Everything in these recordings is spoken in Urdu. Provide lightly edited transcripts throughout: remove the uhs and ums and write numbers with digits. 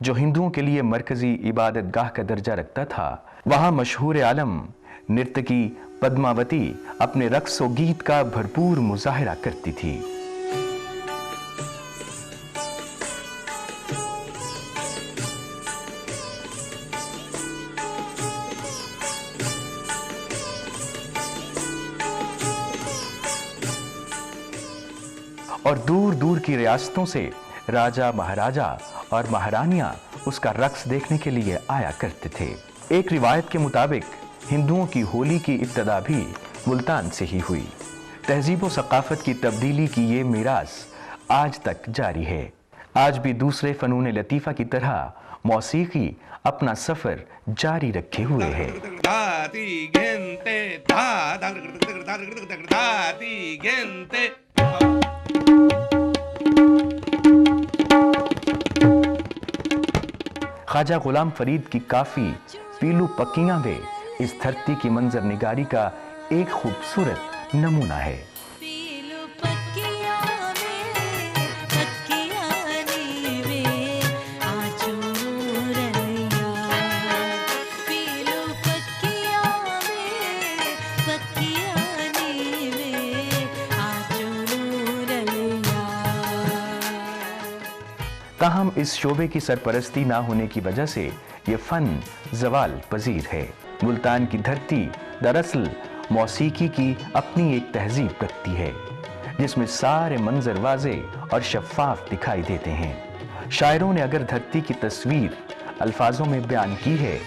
جو ہندوؤں کے لیے مرکزی عبادت گاہ کا درجہ رکھتا تھا، وہاں مشہور عالم نرتکی پدماوتی اپنے رقص و گیت کا بھرپور مظاہرہ کرتی تھی۔ اور دور دور کی ریاستوں سے راجہ مہاراجہ اور مہارانیاں اس کا رقص دیکھنے کے لیے آیا کرتے تھے۔ ایک روایت کے مطابق ہندوؤں کی ہولی کی ابتدا بھی ملتان سے ہی ہوئی۔ تہذیب و ثقافت کی تبدیلی کی یہ میراث آج تک جاری ہے۔ آج بھی دوسرے فنون لطیفہ کی طرح موسیقی اپنا سفر جاری رکھے ہوئے ہے۔ خواجہ غلام فرید کی کافی پیلو پکیاں وے اس دھرتی کی منظر نگاری کا ایک خوبصورت نمونہ ہے۔ تاہم اس شعبے کی سرپرستی نہ ہونے کی وجہ سے یہ فن زوال پذیر ہے۔ ملتان کی دھرتی دراصل موسیقی کی اپنی ایک تہذیب رکھتی ہے، جس میں سارے منظر واضح اور شفاف دکھائی دیتے ہیں۔ شاعروں نے اگر دھرتی کی تصویر الفاظوں میں بیان کی ہے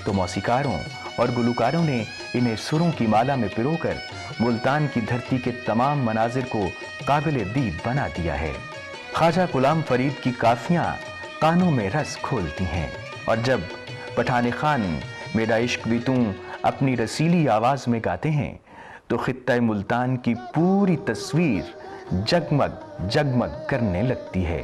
تو موسیقاروں اور گلوکاروں نے انہیں سروں کی مالا میں پرو کر ملتان کی دھرتی کے تمام مناظر کو قابل دید بنا دیا ہے۔ خواجہ غلام فرید کی کافیاں کانوں میں رس کھولتی ہیں، اور جب پٹھان خان میرا عشق بھی توں اپنی رسیلی آواز میں گاتے ہیں تو خطہ ملتان کی پوری تصویر جگمگ جگمگ کرنے لگتی ہے۔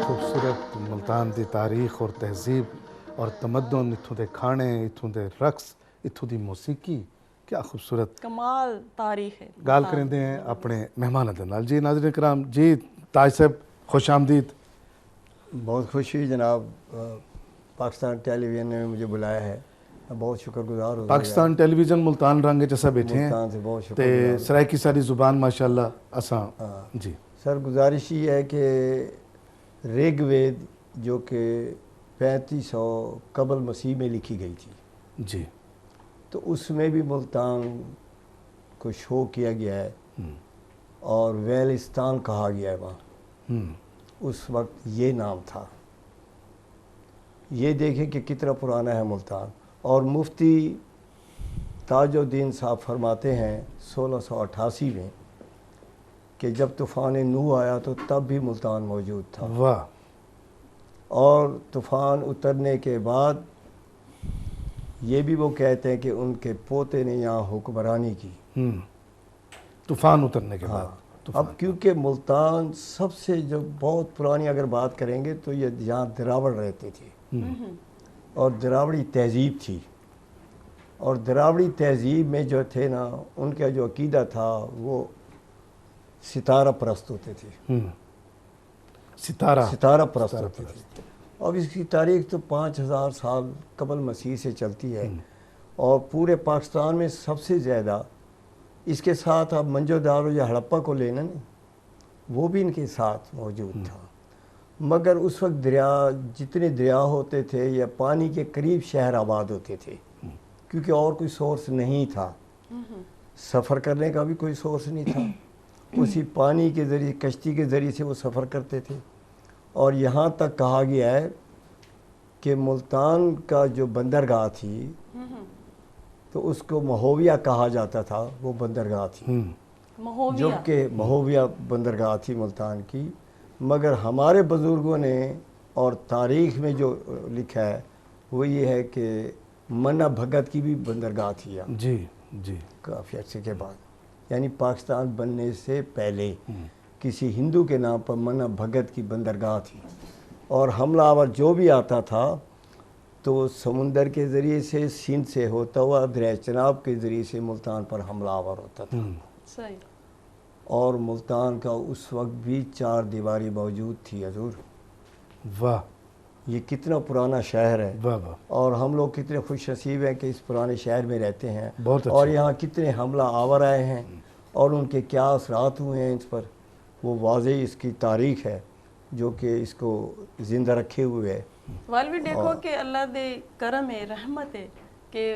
خوبصورت ملتان دی تاریخ اور تہذیب اور تمدن، اتھوں دے کھانے، اتھوں دے رقص، اتھوں دی موسیقی، کیا خوبصورت کمال تاریخ ہے۔ گال کریں ہیں اپنے مہمان دے نال۔ جی ناظرین کرام، جی تاج صاحب خوش آمدید۔ بہت خوشی جناب، پاکستان ٹیلی ویژن نے مجھے بلایا ہے، میں بہت شکر گزار ہوں۔ پاکستان ٹیلی ویژن ملتان رنگ جیسا بیٹھے ہیں، ملتان سے بہت شکر تے سرائکی ساری زبان ماشاءاللہ اساں جی سر گزارش یہ ہے کہ ریگ وید جو کہ 3500 قبل مسیح میں لکھی گئی تھی جی، تو اس میں بھی ملتان کو شو کیا گیا ہے اور ویلستان کہا گیا ہے وہاں۔ اس وقت یہ نام تھا۔ یہ دیکھیں کہ کتنا پرانا ہے ملتان۔ اور مفتی تاج الدین صاحب فرماتے ہیں 1688 میں کہ جب طوفان نوح آیا تو تب بھی ملتان موجود تھا، واہ، اور طوفان اترنے کے بعد یہ بھی وہ کہتے ہیں کہ ان کے پوتے نے یہاں حکمرانی کی طوفان اترنے کے بعد۔ اب کیونکہ ملتان سب سے جو بہت پرانی اگر بات کریں گے تو یہ یہاں دراوڑ رہتے تھے اور دراوڑی تہذیب تھی، اور دراوڑی تہذیب میں جو تھے نا ان کا جو عقیدہ تھا وہ ستارہ پرست ہوتے تھے، ستارہ پرست ہوتے تھے۔ اب اس کی تاریخ تو 5000 سال قبل مسیح سے چلتی ہے، اور پورے پاکستان میں سب سے زیادہ اس کے ساتھ اب منجو دارو یا ہڑپا کو لینا نا، وہ بھی ان کے ساتھ موجود تھا۔ مگر اس وقت جتنے دریا ہوتے تھے یا پانی کے قریب شہر آباد ہوتے تھے، کیونکہ اور کوئی سورس نہیں تھا، سفر کرنے کا بھی کوئی سورس نہیں تھا، اسی پانی کے ذریعے کشتی کے ذریعے سے وہ سفر کرتے تھے۔ اور یہاں تک کہا گیا ہے کہ ملتان کا جو بندرگاہ تھی تو اس کو مہویہ کہا جاتا تھا، وہ بندرگاہ تھی، مہویہ جو کہ مہویہ بندرگاہ تھی ملتان کی۔ مگر ہمارے بزرگوں نے اور تاریخ میں جو لکھا ہے وہ یہ ہے کہ منا بھگت کی بھی بندرگاہ تھی یہاں جی جی، کافی عرصے کے بعد، یعنی پاکستان بننے سے پہلے کسی ہندو کے نام پر منا بھگت کی بندرگاہ تھی، اور حملہ آور جو بھی آتا تھا تو سمندر کے ذریعے سے، سندھ سے ہوتا ہوا دریائے چناب کے ذریعے سے ملتان پر حملہ آور ہوتا تھا۔ صحیح۔ اور ملتان کا اس وقت بھی 4 دیواری موجود تھی حضور۔ واہ، یہ کتنا پرانا شہر ہے، واہ واہ، اور ہم لوگ کتنے خوش نصیب ہیں کہ اس پرانے شہر میں رہتے ہیں، بہت اچھا۔ اور یہاں کتنے حملہ آور آئے ہیں اور ان کے کیا اثرات ہوئے ہیں اس پر، وہ واضح اس کی تاریخ ہے جو کہ اس کو زندہ رکھے ہوئے ہے۔ والوی دیکھو کہ اللہ دے کرم ہے، رحمت ہے کہ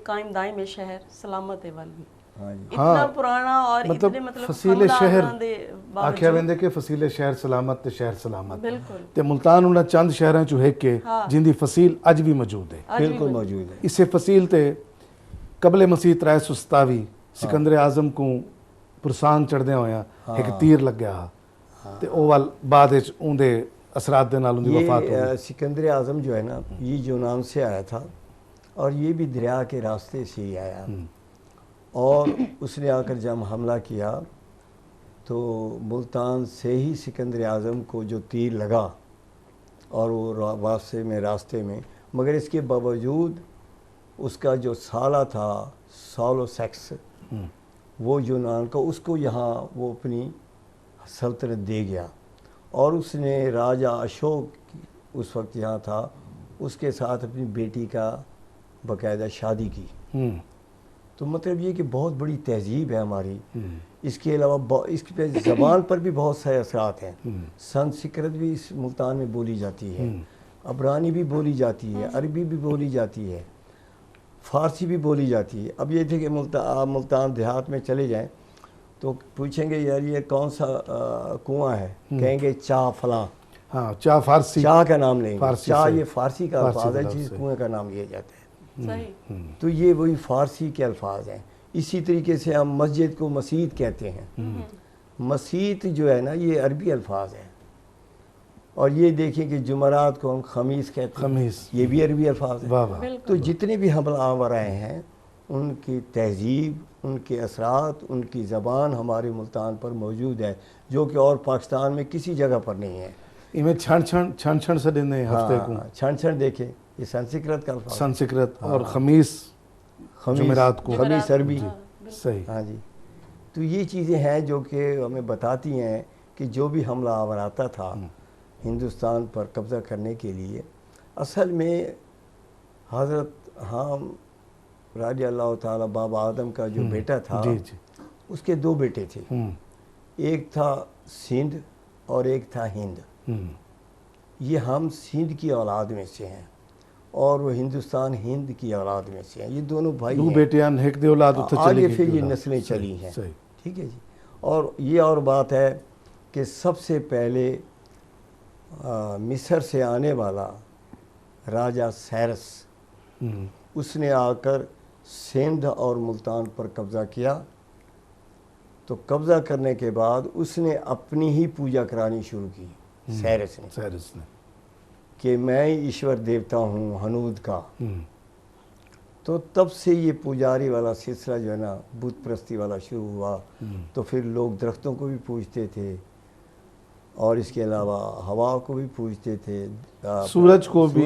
قائم دائم شہر سلامت ہے والوی، ہاں جی، اتنا پرانا اور اتنے فصیل شہر باوجود آکھیا ویندے کہ فصیل شہر سلامت تے شہر سلامت، بالکل تے ملتان انہاں چند شہراں چوں ایک ہے جن دی فصیل اج بھی موجود ہے۔ بالکل موجود ہے۔ اسے فصیل تے قبل مسیح 327 سکندر اعظم کو پرسان چڑھدے ہویا ایک تیر لگ گیا تے او وال بعد وچ اون دے اثرات دے نال ان دی وفات ہو یہ گئی۔ سکندر اعظم جو ہے نا، یہ یونان سے آیا تھا اور یہ بھی دریا کے راستے سے ہی آیا، اور اس نے آ کر جب حملہ کیا تو ملتان سے ہی سکندر اعظم کو جو تیر لگا اور وہ راستے میں، مگر اس کے باوجود اس کا جو سالہ تھا سالو سیکس، وہ یونان کا، اس کو یہاں وہ اپنی سلطنت دے گیا، اور اس نے راجہ اشوک اس وقت یہاں تھا، اس کے ساتھ اپنی بیٹی کا باقاعدہ شادی کی۔ تو مطلب یہ کہ بہت بڑی تہذیب ہے ہماری۔ اس کے علاوہ اس پہ زبان پر بھی بہت سارے اثرات ہیں۔ سنسکرت بھی اس ملتان میں بولی جاتی ہے، عبرانی بھی بولی جاتی ہے، عربی بھی بولی جاتی ہے، فارسی بھی بولی جاتی ہے۔ اب یہ تھے کہ آپ ملتان دیہات میں چلے جائیں تو پوچھیں گے یار یہ کون سا کنواں ہے، کہیں گے چاہ فلاں، ہاں چاہ فارسی، چاہ کا نام لیں گے، فارسی چاہ سے، یہ فارسی کا فارسی الفاظ ہے کا جس لفظ ہے۔ کنویں کا نام لیا جاتا ہے، صحیح۔ تو یہ وہی فارسی کے الفاظ ہیں۔ اسی طریقے سے ہم مسجد کو مسجد کہتے ہیں، مسجد جو ہے نا یہ عربی الفاظ ہیں، اور یہ دیکھیں کہ جمعرات کو ہم خمیس کہتے ہیں، خمیس، یہ بھی عربی الفاظ ہیں۔ واہ واہ، تو جتنے بھی حملہ آور آئے ہیں ان کی تہذیب، ان کے اثرات، ان کی زبان ہمارے ملتان پر موجود ہے، جو کہ اور پاکستان میں کسی جگہ پر نہیں ہے۔ میں چھن چھن سے دینے ہفتے کو چھن چھن دیکھیں، یہ سنسکرت کا الفاظ ہے۔ سنسکرت، اور خمیس جمعرات کو، خمیس عربی، صحیح۔ ہاں جی۔ تو یہ چیزیں ہیں جو کہ ہمیں بتاتی ہیں کہ جو بھی حملہ آور آتا تھا ہندوستان پر قبضہ کرنے کے لیے، اصل میں حضرت حام رضی اللہ تعالیٰ بابا آدم کا جو بیٹا تھا، جی جی، اس کے 2 بیٹے تھے، ایک تھا سندھ اور ایک تھا ہند۔ یہ ہم سندھ کی اولاد میں سے ہیں اور وہ ہندوستان ہند کی اولاد میں سے ہیں، یہ دونوں بھائی دو ہیں۔ بیٹیاں ایک دے اولاد اتھے چلی آگے گئی، پھر یہ نسلیں چلی ہیں، صحیح۔ ٹھیک ہے جی۔ اور یہ اور بات ہے کہ سب سے پہلے مصر سے آنے والا راجہ سیرس، اس نے آ کر سندھ اور ملتان پر قبضہ کیا، تو قبضہ کرنے کے بعد اس نے اپنی ہی پوجا کرانی شروع کی، سیرس نے، سیرس نے، کہ میں ایشور دیوتا ہوں ہنود کا۔ تو تب سے یہ پجاری والا سلسلہ جو ہے نا بت پرستی والا شروع ہوا۔ تو پھر لوگ درختوں کو بھی پوجتے تھے اور اس کے علاوہ ہوا کو بھی پوجتے تھے، سورج کو بھی،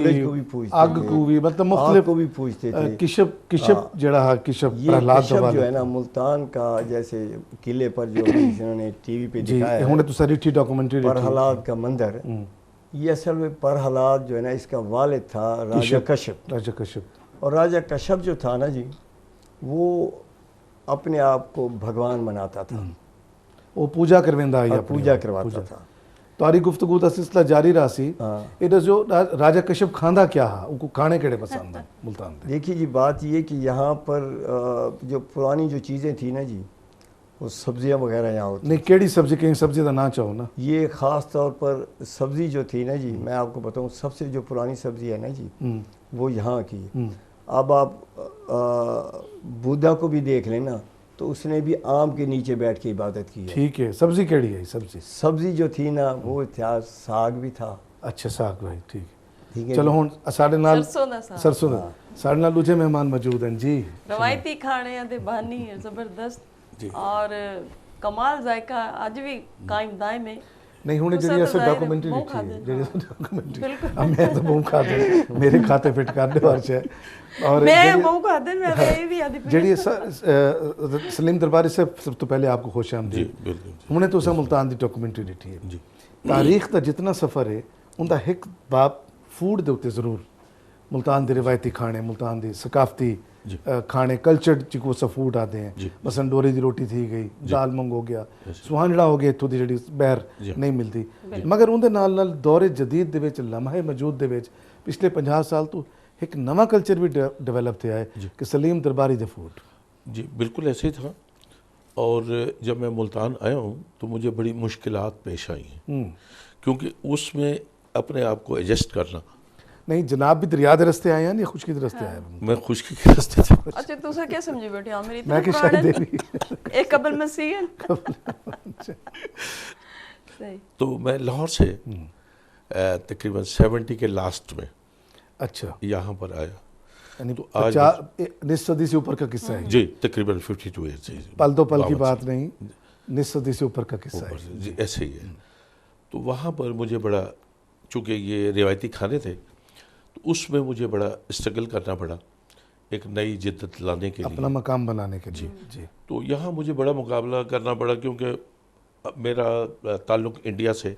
پوجتے آگ تھے، کو بھی، مطلب آگ مختلف کو بھی پوجتے تھے۔ کشپ جڑا ہے، کشپ یہ پرہلاد کشپ والا جو ہے نا ملتان کا، جیسے قلعے پر جو انہوں نے ٹی وی پہ جی، دکھایا ہوں نے ہے تو ساری ٹھی ڈاکومنٹری پرہلاد کا مندر، یہ اصل میں پرہلاد جو ہے نا اس کا والد تھا راجہ کشپ، راجہ کشپ، اور راجہ کشپ جو تھا نا جی وہ اپنے آپ کو بھگوان مناتا تھا، وہ پوجا کرویندا ہے، اور پوجا کرواتا تھا۔ تاری گفتگو کا سلسلہ جاری رہا سی۔ ایڈا جو راجہ کشپ کھاندا کیا ہے، ان کو کھانے کیڑے پسند ہیں ملتان دے؟ دیکھیے جی بات یہ کہ یہاں پر جو پرانی جو چیزیں تھیں نا جی، وہ سبزیاں وغیرہ یہاں ہوتی، نہیں کیڑی سبزی، کہیں سبزی کا نہ چاہو نا، یہ خاص طور پر سبزی جو تھی نا جی، میں آپ کو بتاؤں سب سے جو پرانی سبزی ہے نا جی وہ یہاں کی۔ اب آپ بودھا کو بھی دیکھ لینا تو اس نے بھی آم کے نیچے بیٹھ کے عبادت کی ہے. ٹھیک ہے. سبزی کیڑی ہے سبزی؟ سبزی جو تھی نا وہ تھا ساگ بھی تھا. اچھا ساگ بھائی ٹھیک ٹھیک ہے. ہے چلو ہوں ساڈے نال ਸਰਸੋਂ ਦਾ ਸਾਗ ਸਰਸੋਂ ਦਾ ਸਾਡੇ ਨਾਲ ਦੂਜੇ ਮਹਿਮਾਨ ਮੌਜੂਦ ਹਨ ਜੀ. ਰਵਾਇਤੀ ਖਾਣਿਆਂ ਦੇ ਬਾਨੀ ਹੈ ਜ਼ਬਰਦਸਤ ਔਰ ਕਮਾਲ ਜ਼ਾਇਕਾ ਅੱਜ ਵੀ ਕਾਇਮ ਦਾਇਮ ਹੈ. ਨਹੀਂ ਹੁਣ ਤੁਸੀਂ ਜਿਹੜੀ ਤਾਂ ਅਸਲ ਜ਼ਾਹਿਰ ਡਾਕੂਮੈਂਟਰੀ ਮੂੰਹ ਲਿਖੀ ਖਾਦੇ ਹੈ ਜਿਹੜੀ ਡਾਕੂਮੈਂਟਰੀ ਬਿਲਕੁਲ ਮੈਂ ਤਾਂ ਮੂੰਹ ਖਾਦੇ ਮੇਰੇ ਖਾਤੇ ਫਿੱਟ ਕਰ ਦਿਓ ਹਰਸ਼ ਹੈ. ਔਰ ਮੈਂ ਮੂੰਹ ਖਾਦੇ ਮੈਂ ਤਾਂ ਇਹ ਵੀ ਆਦੀ ਜਿਹੜੀ ਸਲੀਮ ਦਰਬਾਰੀ ਸਾਹਿਬ ਸਭ ਤੋਂ ਪਹਿਲੇ ਆਪਕੋ ਖੁਸ਼ ਆਮਦੀਦ. ਜੀ ਬਿਲਕੁਲ ਹੁਣੇ ਤੁਸੀਂ ਮੁਲਤਾਨ ਦੀ ਡਾਕੂਮੈਂਟਰੀ ਲਿਖੀ ਹੈ ਜੀ. ਤਾਰੀਖ ਦਾ ਜਿੰਨਾ ਸਫ਼ਰ ਹੈ ਉਹਦਾ ਇੱਕ ਬਾਬ ਫੂਡ ਦੇ ਉੱਤੇ ਜ਼ਰੂਰ ਮੁਲਤਾਨ ਦੇ ਰਿਵਾਇਤੀ ਖਾਣੇ ਮੁਲਤਾਨ ਦੀ ਸਕਾਫਤੀ ਖਾਣੇ ਕਲਚਰਡ ਚ ਕੋ ਫੂਡ ਆਦੇ ਹੈ. ਮਸਨ ਡੋਰੇ ਦੀ ਰੋਟੀ ਥੀ ਗਈ ਦਾਲ ਮੰਗ ਹੋ ਗਿਆ ਸੁਹਾਨੜਾ ਹੋ ਗਿਆ ਇੱਥੋਂ ਦੀ ਜਿਹੜੀ ਬਹਿਰ ਨਹੀਂ ਮਿਲਦੀ. ਮਗਰ ਉਹਦੇ ਨਾਲ ਨਾਲ ਦੌਰੇ ਜਦੀਦ ਦੇ ਵਿੱਚ ਲਮਹੇ ਮੌਜੂਦ ਦੇ ਵਿੱਚ ਪਿਛਲੇ 50 ਸਾਲ ਤੋਂ ایک نواں کلچر بھی ڈیولپ تھیا ہے کہ سلیم درباری دے فوڈ. جی بالکل ایسے ہی تھا. اور جب میں ملتان آیا ہوں تو مجھے بڑی مشکلات پیش آئی ہیں کیونکہ اس میں اپنے آپ کو ایڈجسٹ کرنا. نہیں جناب بھی دریا دے رستے آئے ہیں یا خشکی دے رستے آئے ہیں؟ میں خشکی کے راستے سے. اچھا تسا کیا سمجھے بیٹھے عامر اتنا میں کہ شاید دے بھی ایک قبل مسیح ہے. صحیح. تو میں لاہور سے تقریباً 70 کے لاسٹ میں اچھا یہاں پر آیا. یعنی تو آج 19 صدی سے اوپر کا قصہ ہے جی تقریباً 52 ایئر سے. پل دو پل کی بات نہیں 19 صدی سے اوپر کا قصہ ہے. جی ایسے ہی ہے. تو وہاں پر مجھے بڑا چونکہ یہ روایتی کھانے تھے تو اس میں مجھے بڑا اسٹرگل کرنا پڑا ایک نئی جدت لانے کے لیے اپنا مقام بنانے کے لیے. جی تو یہاں مجھے بڑا مقابلہ کرنا پڑا کیونکہ میرا تعلق انڈیا سے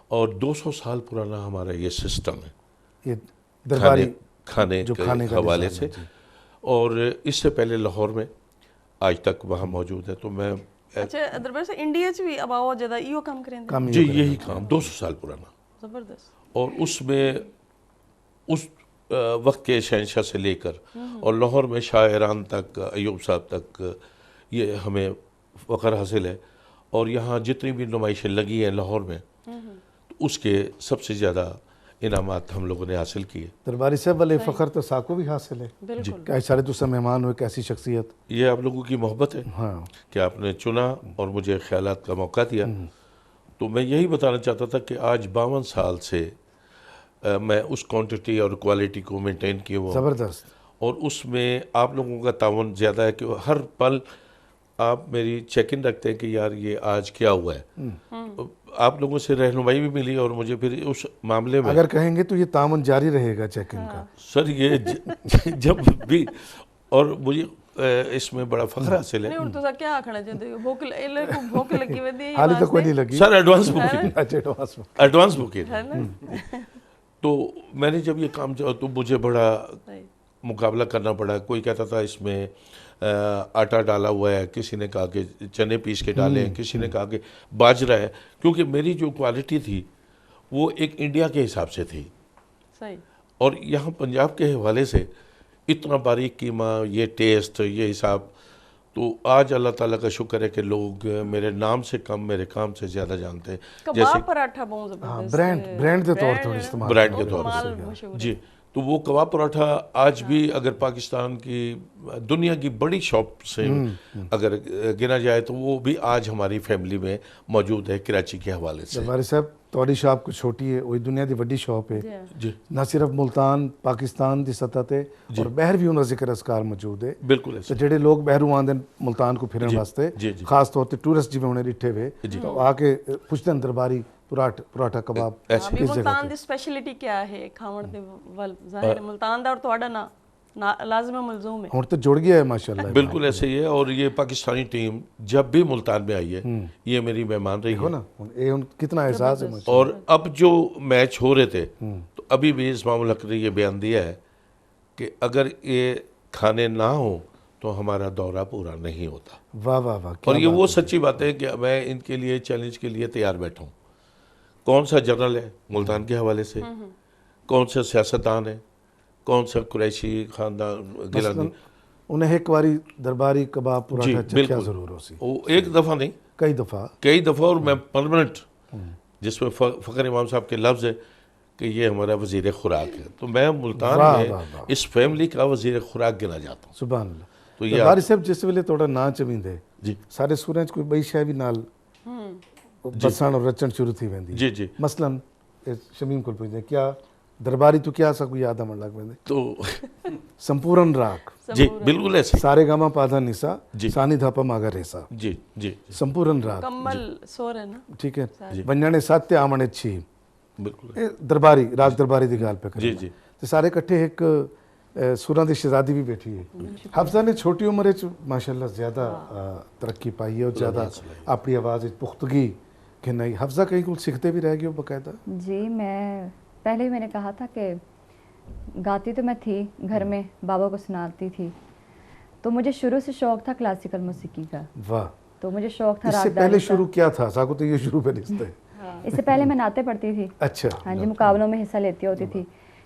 اور 200 سال پرانا ہمارا یہ سسٹم ہے یہ درباری کھانے کے حوالے سے. اور اس سے پہلے لاہور میں آج تک وہاں موجود ہے. تو میں اچھا دربار سے انڈیا چ بھی اباؤ جدا ایو کام کریں دے. جی یہی کام 200 سال پرانا. زبردست. اور اس میں اس وقت کے شہنشاہ سے لے کر اور لاہور میں شاہ ایران تک ایوب صاحب تک یہ ہمیں فخر حاصل ہے. اور یہاں جتنی بھی نمائشیں لگی ہیں لاہور میں اس کے سب سے زیادہ انعامات ہم لوگوں نے حاصل کیے. درباری صاحب والے فخر تو ساکو بھی حاصل ہے. بالکل. کہ سارے تو مہمان ہوئے کیسی شخصیت. یہ آپ لوگوں کی محبت ہے ہاں کہ آپ نے چنا اور مجھے خیالات کا موقع دیا. تو میں یہی بتانا چاہتا تھا کہ آج 52 سال سے میں اس کوانٹٹی اور کوالٹی کو مینٹین کیے ہوا ہوں. زبردست. اور اس میں آپ لوگوں کا تعاون زیادہ ہے کہ ہر پل آپ میری چیک ان رکھتے ہیں کہ یار یہ آج کیا ہوا ہے. آپ لوگوں سے رہنمائی بھی ملی اور مجھے پھر اس معاملے میں اگر کہیں گے تو یہ تعاون جاری رہے گا چیک ان کا. سر یہ جب بھی اور مجھے اس میں بڑا فخر حاصل ہے. نہیں ہن تسا کیا آکھنا چاہتے ہو بھوک بھوک لگی ودی حالی تو کوئی نہیں لگی. سر ایڈوانس بکنگ اچھا ایڈوانس ایڈوانس بکنگ. ہے نا. تو میں نے جب یہ کام کیا تو مجھے بڑا مقابلہ کرنا پڑا. کوئی کہتا تھا اس میں آٹا ڈالا ہوا ہے, کسی نے کہا کہ چنے پیس کے ڈالے ہیں, کسی نے کہا کہ باجرا ہے. کیونکہ میری جو کوالٹی تھی وہ ایک انڈیا کے حساب سے تھی. صحیح. اور یہاں پنجاب کے حوالے سے اتنا باریک قیمہ, یہ ٹیسٹ, یہ حساب. تو آج اللہ تعالیٰ کا شکر ہے کہ لوگ میرے نام سے کم میرے کام سے زیادہ جانتے ہیں. کباب پراٹھا بہت زبردست. برانڈ کے طور پر استعمال برانڈ کے طور پر جی. تو وہ کباب پراٹھا آج بھی اگر پاکستان کی دنیا کی بڑی شاپ سے اگر گنا جائے تو وہ بھی آج ہماری فیملی میں موجود ہے کراچی کے حوالے سے. درباری صاحب تھوڑی شاپ کو چھوٹی ہے وہی دنیا دی وڈی شاپ ہے. جی نہ صرف ملتان پاکستان دی سطح تے اور باہر بھی انہاں ذکر اذکار موجود ہے. بالکل ایسے. تو جڑے لوگ باہروں آندے ملتان کو پھرن واسطے خاص طور تے ٹورسٹ جی انہیں ڈٹھے ہوئے تو آ کے پوچھتے ہیں درباری پراٹھا کباب. ابھی ملتان دی سپیشلٹی کیا ہے کھاون دے ول ظاہر ہے ملتان دا اور تہاڈا نا لازم ملزوم ہے. ہن تو جڑ گیا ہے ماشاءاللہ. بالکل ایسے ہی ہے. اور یہ پاکستانی ٹیم جب بھی ملتان میں آئی ہے یہ میری مہمان رہی ہے نا. یہ کتنا احساس ہے. اور اب جو میچ ہو رہے تھے تو ابھی بھی اسمام الحق نے یہ بیان دیا ہے کہ اگر یہ کھانے نہ ہوں تو ہمارا دورہ پورا نہیں ہوتا. واہ واہ واہ. اور یہ وہ سچی بات ہے کہ میں ان کے لیے چیلنج کے لیے تیار بیٹھا ہوں. کون سا جنرل ہے ملتان کے حوالے سے, کون سا سیاستدان ہے, کون سا قریشی خاندان گیلانی, انہیں ایک باری درباری کباب پراٹھا چکھیا ضرور ہو سی. وہ ایک دفعہ نہیں کئی دفعہ. اور میں پرمنٹ جس میں فخر امام صاحب کے لفظ ہے کہ یہ ہمارا وزیر خوراک ہے. تو میں ملتان واہ میں واہ واہ. اس فیملی کا وزیر خوراک گنا جاتا ہوں. سبحان اللہ. تو یہ باری صاحب جس ویلے تھوڑا نا چویندے جی سارے سوراں چ کوئی بئی شے بھی نال بسن اور رچن شروع تھی ویندی. جی جی. مثلاً شمیم کو پوچھتے کیا درباری تو کیا سا کوئی یاد آمن لگ ویندے. تو سمپورن راگ جی بالکل ایسے. سارے گاما پادھا نسا جی. سانی دھاپا ماگا ریسا جی جی سمپورن راگ. کمل سور ہے نا. ٹھیک ہے. ونجانے ساتھ آمنے چھی بالکل. درباری راگ درباری دی گال پہ جی کریں. جی. تے سارے کٹھے ایک سوراں دی شہزادی بھی بیٹھی ہے. حفصہ نے چھوٹی عمر وچ ماشاءاللہ زیادہ ترقی پائی ہے اور زیادہ اپنی آواز وچ پختگی کہ نہیں. حفصہ کہیں کچھ سیکھتے بھی رہ گئے ہو باقاعدہ؟ جی میں پہلے ہی میں نے کہا تھا کہ گاتی تو میں تھی گھر میں بابا کو سناتی تھی. تو مجھے شروع سے شوق تھا کلاسیکل موسیقی کا. واہ. تو مجھے شوق تھا اس سے راگ داری پہلے کا. شروع کیا تھا ساکو تو یہ شروع پہ نہیں تھے. اس سے پہلے میں نعتیں پڑھتی تھی. اچھا. ہاں جی مقابلوں میں حصہ لیتی ہوتی تھی.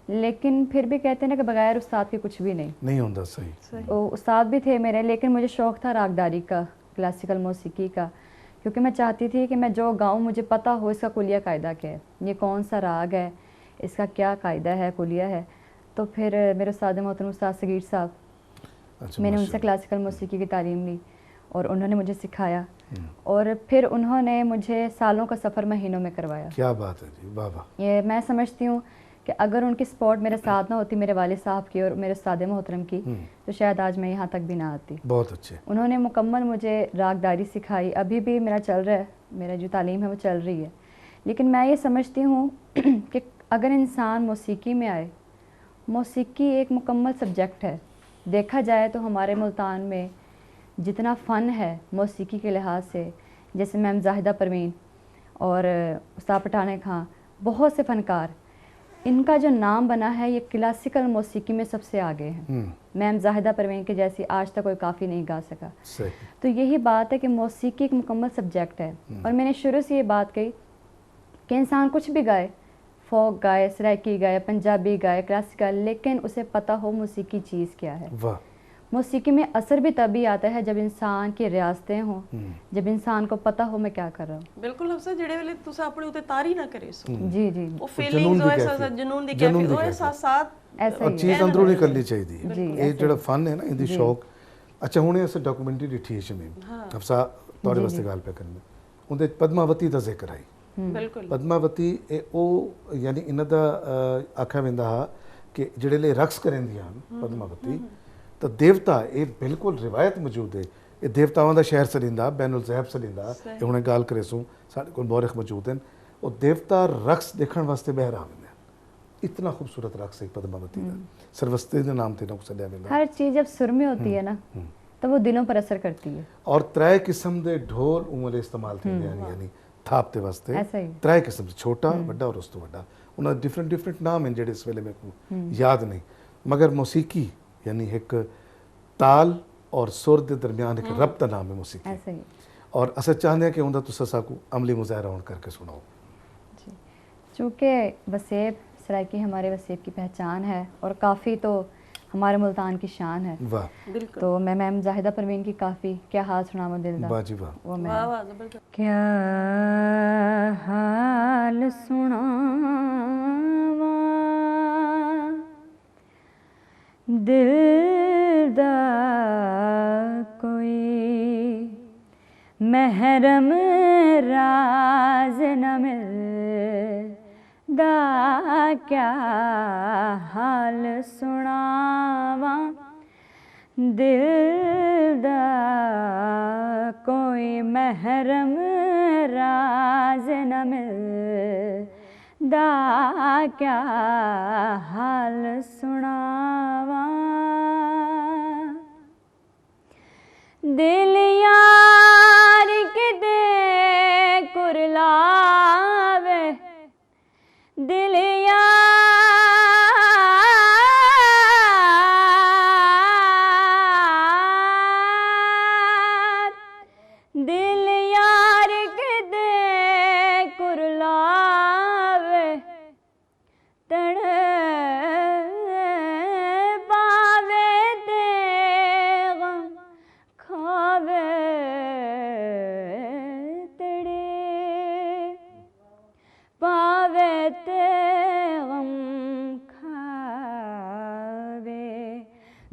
لیکن پھر بھی کہتے ہیں نا کہ بغیر استاد کے کچھ بھی نہیں ہوتا. صحیح. وہ استاد بھی تھے میرے لیکن مجھے شوق تھا راگ داری کا کلاسیکل موسیقی کا. کیونکہ میں چاہتی تھی کہ میں جو گاؤں مجھے پتہ ہو اس کا کلیہ قاعدہ کیا ہے, یہ کون سا راگ ہے, اس کا کیا قاعدہ ہے, کلیہ ہے. تو پھر میرے استاد محترم استاد صغیر صاحب, میں نے ان سے کلاسیکل موسیقی کی تعلیم لی اور انہوں نے مجھے سکھایا اور پھر انہوں نے مجھے سالوں کا سفر مہینوں میں کروایا. کیا بات ہے جی. واہ واہ. یہ میں سمجھتی ہوں کہ اگر ان کی سپورٹ میرے ساتھ نہ ہوتی میرے والد صاحب کی اور میرے استاد محترم کی تو شاید آج میں یہاں تک بھی نہ آتی. بہت اچھے. انہوں نے مکمل مجھے راگ داری سکھائی. ابھی بھی میرا چل رہا ہے, میرا جو تعلیم ہے وہ چل رہی ہے. لیکن میں یہ سمجھتی ہوں کہ اگر انسان موسیقی میں آئے, موسیقی ایک مکمل سبجیکٹ ہے. دیکھا جائے تو ہمارے ملتان میں جتنا فن ہے موسیقی کے لحاظ سے, جیسے میم زاہدہ پروین اور استاد پٹھانے خان, بہت سے فنکار, ان کا جو نام بنا ہے یہ کلاسیکل موسیقی میں سب سے آگے ہیں. میم زاہدہ پروین کے جیسی آج تک کوئی کافی نہیں گا سکا. تو یہی بات ہے کہ موسیقی ایک مکمل سبجیکٹ ہے. اور میں نے شروع سے یہ بات کہی کہ انسان کچھ بھی گائے, فوک گائے, سرائکی گائے, پنجابی گائے, کلاسیکل, لیکن اسے پتہ ہو موسیقی چیز کیا ہے. موسیقی میں اثر بھی تبھی آتا ہے جب انسان کی ریاستیں ہوں, جب انسان کو پتہ ہو میں کیا کر رہا ہوں. بالکل حفصہ جڑے ویلے تسا اپنے اوتے تاری نہ کرے سو. جی جی. وہ فیلنگز او احساسات, جنون دی کیفیت, او احساسات ایسا اور ہی چیز اندرونی کرنی چاہیے. جی یہ جڑا فن ہے نا اندی شوق. اچھا ہوں اسے ڈاکومنٹری ڈٹھی ہے شمیم حفصہ توڑے واسطے گال پہ کرنے اندر پدماوتی دا ذکر آئی. بالکل. پدماوتی او یعنی انہاں دا آکھیا ویندا ہا کہ جڑے لے رقص کریندیاں پدماوتی تو دیوتا یہ بالکل روایت موجود ہے. یہ دیوتاواں دا شہر سلیندا, بین الذہب سلیندا, یہ ہنے گال کرے سوں ساڈے کول مورخ موجود ہیں. اور دیوتا رقص دیکھن واسطے بہر آوندے. اتنا خوبصورت رقص ہے پدماوتی دا. سروستی دے نام تے نہ سدیا ویندا. ہر چیز جب سر میں ہوتی ہے نا تو وہ دلوں پر اثر کرتی ہے. اور ترے قسم دے ڈھول اوملے استعمال تھیندے ہیں, یعنی تھاپ دے واسطے ترے قسم سے, چھوٹا بڑا اور اس تو بڑا. انہاں ڈفرنٹ نام ہیں جڑے اس ویلے میں کو یاد نہیں, مگر موسیقی یعنی ایک تال اور سر دے درمیان ایک ربط دا نام ہے موسیقی. ایسا ہی. اور اسا چاہتے ہیں کہ اندر تسا ساکو عملی مظاہرہ ہون کر کے سناؤ. جی چونکہ وسیب سرائکی ہمارے وسیب کی پہچان ہے اور کافی تو ہمارے ملتان کی شان ہے. واہ. تو میں میم زاہدہ پروین کی کافی کیا حال سناواں دل دا. واہ جی واہ. وہ میں واہ واہ زبردست. کیا حال سناواں دل دا کوئی محرم راز نہ ملدا, کیا حال سناواں دل دا کوئی محرم راز نہ ملدا, کیا حال سناواں دل یار کدے کرلاوے, دل یار کدے کرلاوے, تڑ پاوے تے غم کھاوے